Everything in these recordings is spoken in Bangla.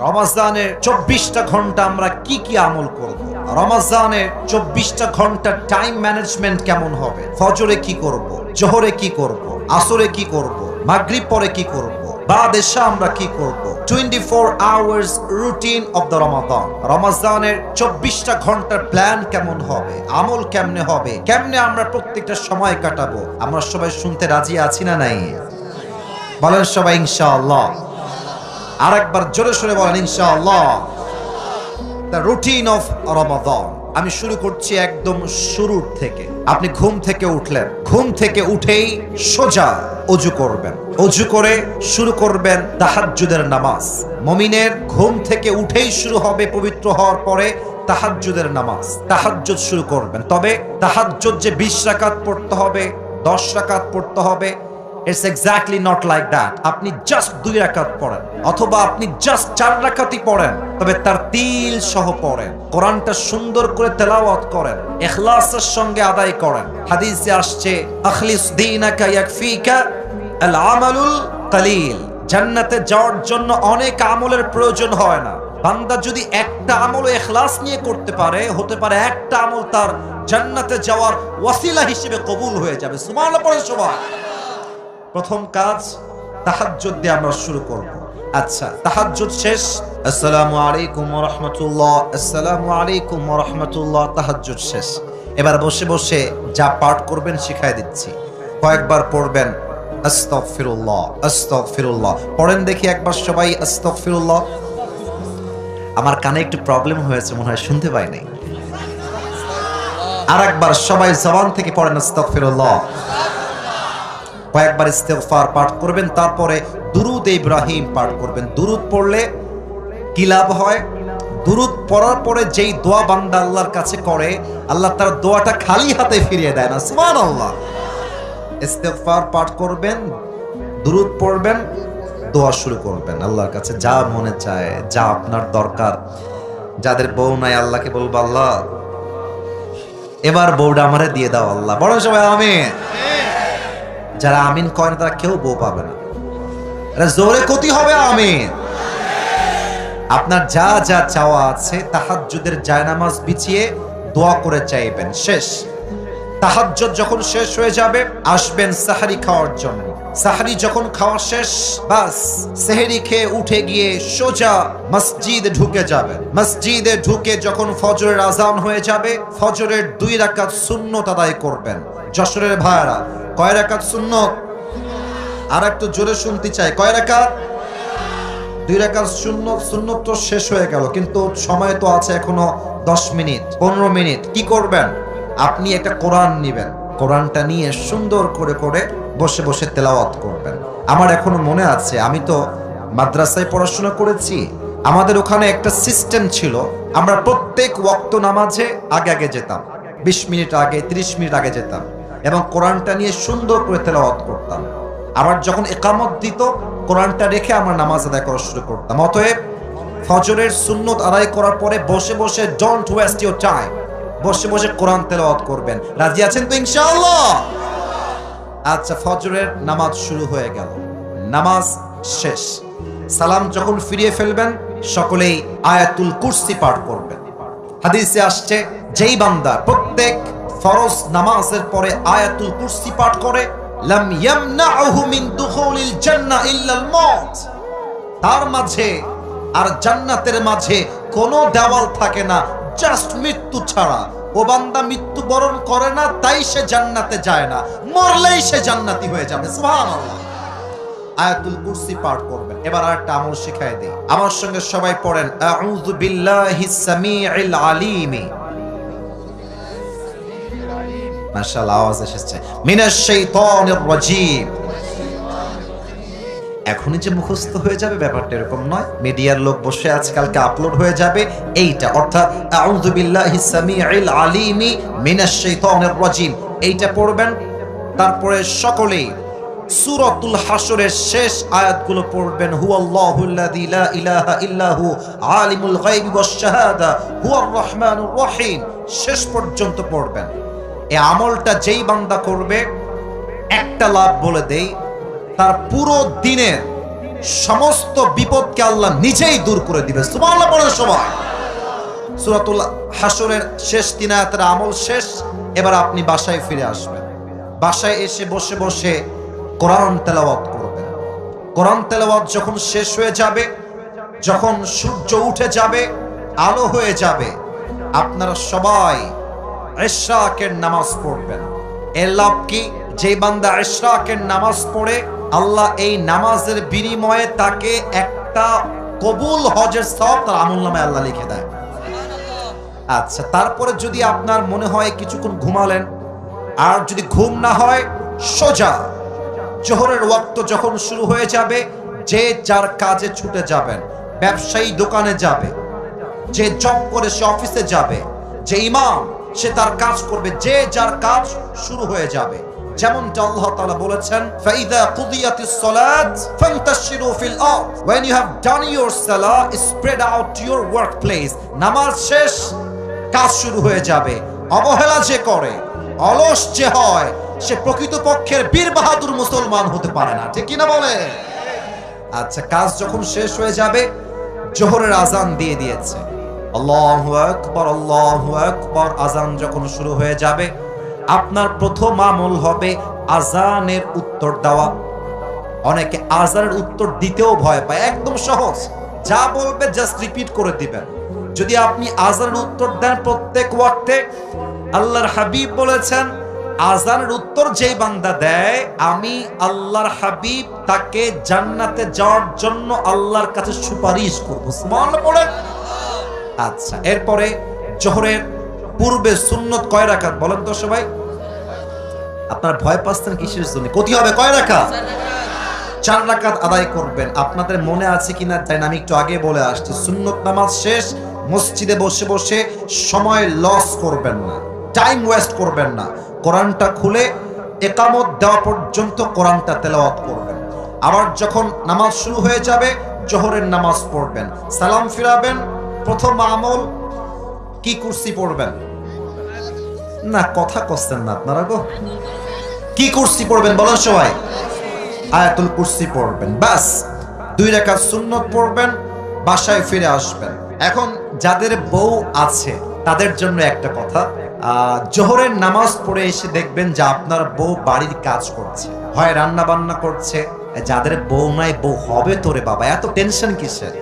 রমজানের 24টা ঘন্টা আমরা কি কি আমল করব? রমজানের 24টা ঘন্টা টাইম ম্যানেজমেন্ট কেমন হবে? ফজরে কি করব, জোহরে কি করব, আসরে কি করব, মাগরিব পরে কি করব, বাদ এশা আমরা কি করব? 24 আওয়ার্স রুটিন অফ দ্য রমাদান। রমজানের 24টা ঘন্টার প্ল্যান কেমন হবে, আমল কেমনে হবে, কেমনে আমরা প্রত্যেকটা সময় কাটাবো? আমরা সবাই শুনতে রাজি আছি না নাই? বলেন সবাই ইনশাআল্লাহ। আরেকবার জোরে সোরে বলেন ইনশাআল্লাহ। দ্য রুটিন অফ রমাদান। আমি শুরু করছি একদম শুরুর থেকে। আপনি ঘুম থেকে উঠলেন, ঘুম থেকে উঠেই সোজা ওযু করবেন, ওযু করে শুরু করবেন তাহাজ্জুদের নামাজ। মুমিনের ঘুম থেকে উঠেই শুরু হবে পবিত্র হওয়ার পরে তাহাজ্জুদের নামাজ। তাহাজ্জুদ শুরু করবেন, তবে তাহাজ্জুদ যে 20 রাকাত পড়তে হবে, 10 রাকাত পড়তে হবে, It's exactly not like that. আপনি জাস্ট 2 রাকাত পড়েন, অথবা আপনি জাস্ট 4 রাকাতই পড়েন, তবে তার তিল সহ পড়েন। কোরআনটা সুন্দর করে তেলাওয়াত করেন, ইখলাসের সঙ্গে আদায় করেন। হাদিসে আসছে আখলিস দীনাকা ইয়াকফিকা আল আমালুল কালিল। জান্নাতে যাওয়ার জন্য অনেক আমলের প্রয়োজন হয় না। বান্দা যদি একটা আমল ইখলাস নিয়ে করতে পারে, হতে পারে একটা আমল তার জান্নাতে যাওয়ার ওয়াসিলা হিসেবে কবুল হয়ে যাবে। সুবহানাল্লাহ পড়ে সবাই। প্রথম কাজ তাহাজ্জুদ দিয়ে আমরা শুরু করব। আচ্ছা, তাহাজ্জুদ শেষ, আসসালামু আলাইকুম ওয়া রাহমাতুল্লাহ, আসসালামু আলাইকুম ওয়া রাহমাতুল্লাহ, তাহাজ্জুদ শেষ। এবার বসে বসে যা পাঠ করবেন শিখাই দিচ্ছি। কয়েকবার পড়বেন আস্তাগফিরুল্লাহ, আস্তাগফিরুল্লাহ। পড়েন দেখি একবার সবাই আস্তাগফিরুল্লাহ। আমার কানে একটু প্রবলেম হয়েছে, মনে হয় শুনতে পাই নাই। আরেকবার সবাই জবান থেকে পড়েন আস্তাগফিরুল্লাহ। কয়েকবার ইস্তেগফার পাঠ করবেন, তারপরে দুরুদ ইব্রাহিম পাঠ করবেন। দুরুদ পড়লে কি লাভ হয়? দুরুদ পড়ার পরে যেই দোয়া বান্দা আল্লাহর কাছে করে, আল্লাহ তার দোয়াটা খালি হাতে ফিরিয়ে দেয় না। সুবহানাল্লাহ। ইস্তেগফার পাঠ করবেন, দুরুদ পড়বেন, দোয়া শুরু করবেন আল্লাহর কাছে। যা মনে চায়, যা আপনার দরকার। যাদের বউ নাই আল্লাহকে বলবো, আল্লাহ এবার বউটা আমারে দিয়ে দাও আল্লাহ। বড় সবাই আমিন। যারা আমিন কয় না তারা কেউ বউ পাবে না। জোরে ক্ষতি হবে আমিন। আপনার যা যা চাওয়া আছে তাহাজ্জুদের জায়নামাজ বিছিয়ে দোয়া করে চাইবেন। শেষ। তাহাজ্জুদ যখন শেষ হয়ে যাবে, আসবেন সাহরি খাওয়ার জন্য। সাহরি যখন খাওয়া শেষ, বাস সেহরি খেয়ে উঠে গিয়ে সোজা মসজিদে ঢুকে যাবেন। মসজিদে ঢুকে যখন ফজরের আজান হয়ে যাবে, ফজরের 2 রাকাত সুন্নত আদায় করবেন। যশোরের ভাইরা, কয় রাকাত সুন্নত? আর একটু জোরে শুনতে চাই, কয় রাকাত? 2 রাকাত সুন্নত। সুন্নত তো শেষ হয়ে গেল, কিন্তু সময় তো আছে এখনো 10 মিনিট 15 মিনিট। কি করবেন? আপনি একটা কোরআন নেবেন, কোরআনটা নিয়ে সুন্দর করে করে বসে বসে তেলাওয়াত করবেন। আমার এখনো মনে আছে, আমি তো মাদ্রাসায় পড়াশোনা করেছি। আমাদের ওখানে একটা সিস্টেম ছিল, আমরা প্রত্যেক ওয়াক্ত নামাজে আগে আগে যেতাম, 20 মিনিট আগে, 30 মিনিট আগে যেতাম, এবং কোরআনটা নিয়ে সুন্দর করে তেলাওয়াত করতাম। আবার যখন ইকামত দিত, কোরআনটা রেখে আমরা নামাজ আদায় করা শুরু করতাম। অতএব ফজরের সুন্নত আদায় করার পরে বসে বসে ডোন্ট ওয়েস্ট ইওর টাইম, বসে বসে কোরআন তেলাওয়াত করবেন। রাজি আছেন তো ইনশাআল্লাহ? আচ্ছা, ফজরের নামাজ শুরু হয়ে গেল, নামাজ শেষ। সালাম যখন ফিরিয়ে ফেলবেন, সকলেই আয়াতুল কুরসি পাঠ করবেন। হাদিসে আসছে, যেই বান্দা প্রত্যেক ফরজ নামাজের পরে আয়াতুল কুরসি পাঠ করে, লাম ইয়ামনাউহু মিন দুখুলিল জান্নাহ ইল্লাল মাউত, তার মাঝে আর জান্নাতের মাঝে কোনো দেওয়াল থাকে না, জাস্ট মৃত্যু ছাড়া। ও বান্দা মৃত্যুবরণ করে না, তাই সে জান্নাতে যায় না, মরলেই সে জান্নাতি হয়ে যাবে। সুবহানাল্লাহ। আয়াতুল কুরসি পাঠ করবেন। এবার আরেকটা আমল শিখাই দেই, আমার সঙ্গে সবাই পড়েন আউযু বিল্লাহিস সামিউল আলিম। মাশাআল্লাহ, আওয়াজ এসেছে। মিনাশ শাইতানির রাজীম। এখনই যে মুখস্থ হয়ে যাবে ব্যাপারটা এরকম নয়। মিডিয়ার লোক বসে আছে, কালকে আপলোড হয়ে যাবে এইটা, অর্থাৎ আউযু বিল্লাহিস সামিউল আলিম মিনাশ শাইতানির রাজীম, এইটা পড়বেন। তারপরে সকলেই সূরাতুল হাশরের শেষ আয়াতগুলো পড়বেন। হুয়াল্লাহুল্লাযী লা ইলাহা ইল্লাহু আলিমুল গায়বি ওয়াশ শাহাদা হুয়ার রহমানুর রহিম, শেষ পর্যন্ত পড়বেন। এই আমলটা যেই বান্দা করবে, একটা লাভ বলে দেই, তার পুরো দিনের সমস্ত বিপদকে আল্লাহ নিজেই দূর করে দিবে। সুবহানাল্লাহ পড়েন সবাই। সূরাতুল হাশরের শেষ 3 আয়াতের আমল শেষ। এবার আপনি বাসায় ফিরে আসবেন। বাসায় এসে বসে বসে কোরআন তেলাওয়াত করবেন। কোরআন তেলাওয়াত যখন শেষ হয়ে যাবে, যখন সূর্য উঠে যাবে, আলো হয়ে যাবে, আপনারা সবাই ইশরাকের নামাজ পড়বেন। এর লাভ কি? যে বান্দা ইশরাকের নামাজ পড়ে, আল্লাহ এই নামাজের বিনিময়ে তাকে একটা কবুল হজের সওয়াব তার আমলনামায় আল্লাহ লিখে দেয়। আচ্ছা, তারপরে যদি আপনার মনে হয় কিছুক্ষণ ঘুমালেন, আর যদি ঘুম না হয়, সোজা জোহরের ওয়াক্ত যখন শুরু হয়ে যাবে, যে যার কাজে ছুটে যাবেন। ব্যবসায়ী দোকানে যাবে, যে জব করে সে অফিসে যাবে, যে ইমাম সে তার কাজ করবে, যে যার কাজ শুরু হয়ে যাবে। যেমন আল্লাহ তাআলা বলেছেন, ফাইদা কুদিয়াতিস সালাত ফান্তাশিরু ফিল আরদ, when you have done your salah spread out to your workplace। নামাজ শেষ, কাজ শুরু হয়ে যাবে। অবহেলা যে করে, অলস যে হয়, সে প্রকৃতপক্ষের বীর বাহাদুর মুসলমান হতে পারে না। ঠিক কি না বলে? আচ্ছা, কাজ যখন শেষ হয়ে যাবে, জোহরের আজান দিয়ে দিয়েছে, আল্লাহু আকবার আল্লাহু আকবার, আজান যখন শুরু হয়ে যাবে, আপনার প্রথম আমল হবে আজানের উত্তর দেওয়া। অনেকে আজানের উত্তর দিতেও ভয় পায়। একদম সহজ, যা বলবে জাস্ট রিপিট করে দিবেন। যদি আপনি আজানের উত্তর দেন প্রত্যেক ওয়াক্তে, আল্লাহর হাবিব বলেছেন, আজানের উত্তর যেই বান্দা দেয়, আমি আল্লাহর হাবিব তাকে জান্নাতে যাওয়ার জন্য আল্লাহর কাছে সুপারিশ করব। সুবহানাল্লাহ পড়েন। আচ্ছা, এরপরে জোহরের পূর্বে সুন্নত কয় রাকাত বলেন তো সবাই? আপনার ভয় পাচ্ছেন কিসের জন্য? কতি হবে? কয় রাকাত? 4 রাকাত আদায় করবেন। আপনাদের মনে আছে কিনা জানি না, আমি একটু আগে বলে আসছি, সুন্নত নামাজ শেষ, মসজিদে বসে বসে সময় লস করবেন না, টাইম ওয়েস্ট করবেন না। কোরআনটা খুলে ইকামত দেওয়া পর্যন্ত কোরআনটা তেলাওয়াত করবেন। আবার যখন নামাজ শুরু হয়ে যাবে, জোহরের নামাজ পড়বেন, সালাম ফিরাবেন। প্রথম আমল কি? কুরসি পড়বেন না? কথা কচ্ছেন না আপনারা গো। কি কুরসি পড়বেন বলেন সবাই? আয়াতুল কুরসি পড়বেন। বাস 2 রাকাত সুন্নত পড়বেন, বাসায় ফিরে আসবেন। এখন যাদের বউ আছে তাদের জন্য একটা কথা, জোহরের নামাজ পড়ে এসে দেখবেন যে আপনার বউ বাড়ির কাজ করছে, হয় রান্না বান্না করছে। যাদের বউ নাই, বউ হবে তোরে বাবা, এত টেনশন কিসের?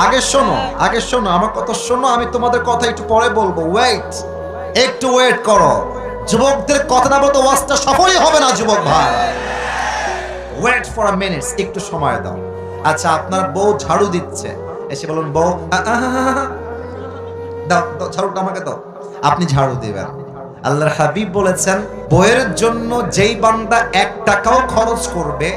আগে শোনো, আগে শোনো আমার কথা, শোনো, আমি তোমাদের কথা একটু পরে বলবো। ওয়েট, একটু ওয়েট করো। যুবকদের কথা না বলতে ওয়াজটা সফলই হবে না যুবক ভাই। ওয়েট ফর আ মিনিট, একটু সময় দাও। আচ্ছা, আপনার বউ ঝাড়ু দিচ্ছে, এসে বলুন, বউ দাও ঝাড়ুটা আমাকে দাও। আপনি ঝাড়ু দিবেন। আল্লাহর হাবিব বলেছেন, বউয়ের জন্য যেই বান্দা 1 টাকাও খরচ করবে,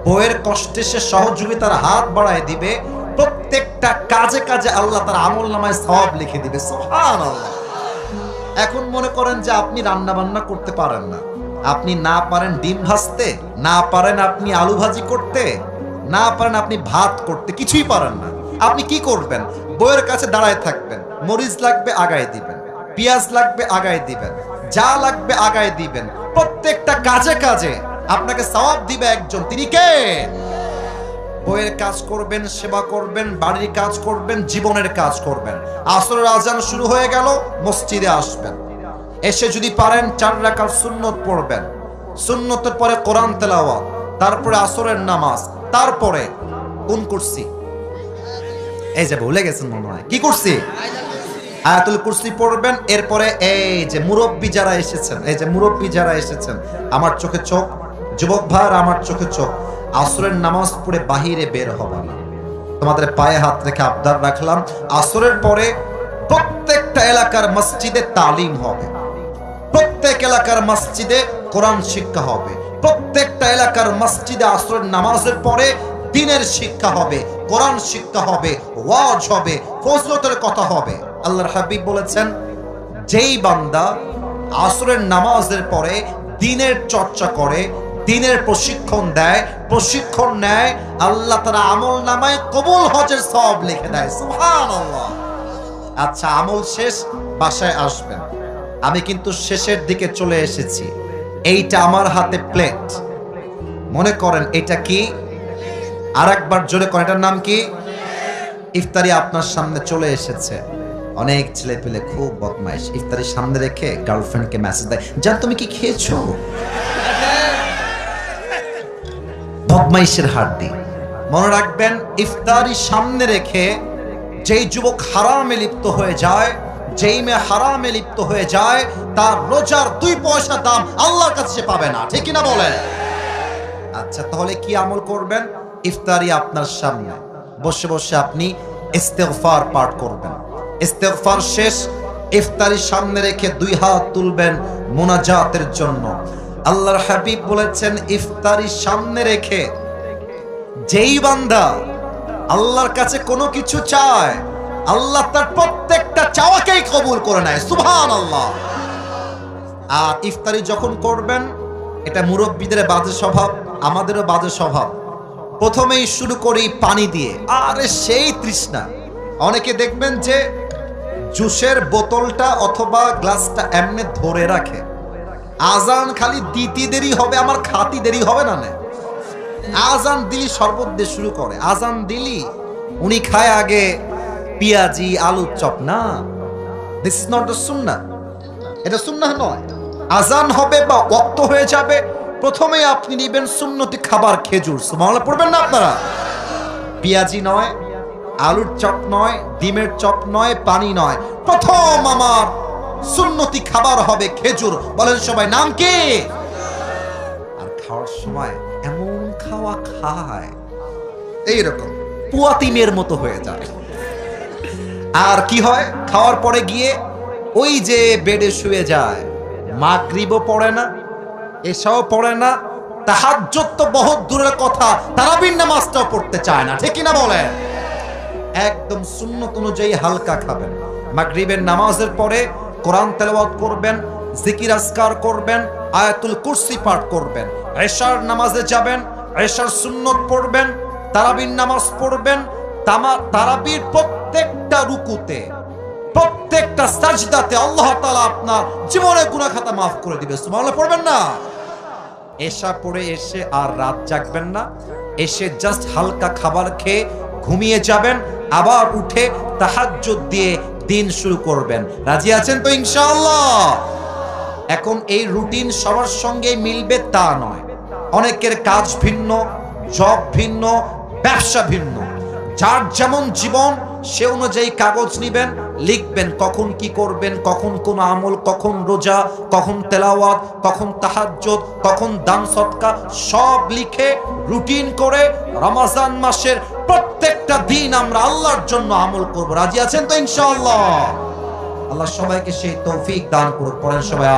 বউয়ের কষ্টে সে সহযোগিতার হাত বাড়ায় দিবে, প্রত্যেকটা কাজে কাজে আল্লাহ তার আমলনামায় সওয়াব লিখে দিবে। সুবহানাল্লাহ। এখন মনে করেন যে আপনি রান্না বান্না করতে পারেন না, আপনি না পারেন ডিম ভাজতে, না পারেন আপনি আলু ভাজি করতে, না পারেন আপনি ভাত করতে, কিছুই পারেন না। আপনি কি করবেন? বউয়ের কাছে দাঁড়ায় থাকবেন। মরিচ লাগবে আগায় দিবেন, পেঁয়াজ লাগবে আগায় দিবেন, যা লাগবে আগায় দিবেন। প্রত্যেকটা কাজে কাজে আপনাকে সওয়াব দিবে একজন। তিনি কে? বউয়ের কাজ করবেন, সেবা করবেন, বাড়ির কাজ করবেন, জীবনের কাজ করবেন। আসরের আজান শুরু হয়ে গেল, মসজিদে আসবেন। এসে যদি পারেন 4 রাকাত সুন্নত পড়বেন। সুন্নতের পরে কোরআন তেলাওয়াত, তারপরে আসরের নামাজ, তারপরে কোন কুরসি? এই যে ভুলে গেছেন মনে হয়, কি কুরসি? আয়াতুল কুরসি পড়বেন। এরপরে এই যে মুরব্বী যারা এসেছেন, এই যে মুরব্বী যারা এসেছেন, আমার চোখে চোখ, যুবক ভাই আমার চোখে চোখ, আসরের নামাজ পড়ে বাহিরে বের হবে না। তোমাদের পায়ে হাত রেখে আবদার রাখলাম, আসরের পরে প্রত্যেকটা এলাকার মসজিদে তালিম হবে, প্রত্যেক এলাকার মসজিদে কোরআন শিক্ষা হবে, প্রত্যেকটা এলাকার মসজিদে আসরের নামাজের পরে দ্বীনের শিক্ষা হবে, কোরআন শিক্ষা হবে, ওয়াজ হবে, ফজিলতের কথা হবে। আল্লাহর হাবিব বলেছেন, যেই বান্দা আসরের নামাজের পরে দ্বীনের চর্চা করে, দ্বীনের প্রশিক্ষণ দেয়, প্রশিক্ষণ নেয়, আল্লাহ তার আমলনামায় কবুল হজের সওয়াব লিখে দেয়। সুবহানাল্লাহ। আচ্ছা, আমল শেষ, বাসায় আসবেন। আমি কিন্তু শেষের দিকে চলে এসেছি। এইটা আমার হাতে প্লেট, মনে করেন এটা কি? আর একবার জোরে কোন, এটার নাম কি? ইফতারি আপনার সামনে চলে এসেছে। অনেক ছেলে পেলে খুব বদমাইশ, ইফতারি সামনে রেখে গার্লফ্রেন্ডকে মেসেজ দেয়, জান তুমি কি খেয়েছো? বদমাইশের হাড্ডি। মনে রাখবেন, ইফতারি সামনে রেখে যেই যুবক হারামে লিপ্ত হয়ে যায়, যেই মেয়ে হারামে লিপ্ত হয়ে যায়, তার রোজার 2 পয়সা দাম আল্লাহর কাছে পাবে না, ঠিক না বলেন? আচ্ছা, তাহলে কি আমল করবেন? ইফতারি আপনার সামনে, বসে বসে আপনি ইস্তেগফার পাঠ করবেন। ইস্তেগফার শেষ, ইফতারি সামনে রেখে 2 হাত তুলবেন মুনাজাতের জন্য। আল্লাহর হাবিব বলেছেন, ইফতারি সামনে রেখে যেই বান্দা আল্লাহর কাছে কোনো কিছু চায়, আল্লাহ তার প্রত্যেকটা চাওয়াকেই কবুল করে নেয়। সুবহানাল্লাহ। আর ইফতারি যখন করবেন, এটা মুরব্বীদের বাজে স্বভাব, আমাদেরও বাজে স্বভাব। প্রথমেই শুরু করি পানি দিয়ে, আরে সেই তৃষ্ণা। অনেকে দেখবেন যে জুসের বোতলটা অথবা গ্লাসটা এমনি ধরে রাখে, আজান খালি দিতে দেরি হবে, আমার খাতি দেরি হবে না। আজান দিলি শরবত দিয়ে শুরু করে, আজান দিলি উনি খায় আগে পেঁয়াজি আলুর চপ। না, দিস ইজ নট দ্য সুন্নাহ, এটা সুন্নাহ নয়। আজান হবে বা ওয়াক্ত হয়ে যাবে, প্রথমে আপনি নেবেন সুন্নতি খাবার খেজুর। সুবহানাল্লাহ পড়বেন না আপনারা? পেঁয়াজি নয়, আলুর চপ নয়, ডিমের চপ নয়, পানি নয়, প্রথম আমার সুন্নতি খাবার হবে খেজুর। বলেন সবাই, নাম কি? আর খাওয়ার সময় এমন খাওয়া খায়, এইরকম পুয়াতিমের মতো হয়ে যায়। আর কি হয়, খাওয়ার পরে গিয়ে ওই যে বেডে শুয়ে যায়, মাগরিবও পড়ে না, এসাও পড়ে না, তাহাজ্জুদ তো বহুত দূরের কথা, তারাবির নামাজটাও পড়তে চায় না, ঠিক না বলেন? একদম সুন্নত অনুযায়ী হালকা খাবেন। মাগরিবের নামাজের পরে কোরআন তেলাওয়াত করবেন, জিকির আজকার করবেন, আয়াতুল কুরসি পাঠ করবেন। এশার নামাজে যাবেন, এশার সুন্নত পড়বেন, তারাবির নামাজ পড়বেন। তারাবির প্রত্যেকটা রুকুতে, প্রত্যেকটা সাজদাতে আল্লাহ তাআলা আপনার জীবনের গুনাহ খাতা মাফ করে দিবে। সুবহানাল্লাহ পড়বেন না? এশা পড়ে এসে আর রাত জাগবেন না, এসে জাস্ট হালকা খাবার খেয়ে ঘুমিয়ে যাবেন, আবার উঠে তাহাজ্জুদ দিয়ে দিন শুরু করবেন। রাজি আছেন তো ইনশাআল্লাহ? এখন এই রুটিন সবার সঙ্গে মিলবে তা নয়। অনেকের কাজ ভিন্ন, জব ভিন্ন, ব্যবসা ভিন্ন। যার যেমন জীবন সে অনুযায়ী কাগজ নিবেন, লিখবেন কখন কি করবেন, কখন কোন আমল, কখন রোজা, কখন তেলাওয়াত, কখন তাহাজ্জুদ, কখন দান সদকা, সব লিখে রুটিন করে রমজান মাসের প্রত্যেকটা দিন আমরা আল্লাহর জন্য আমল করব। রাজি আছেন তো ইনশাআল্লাহ? আল্লাহ সবাইকে সেই তৌফিক দান করুন। পড়েন সবাই।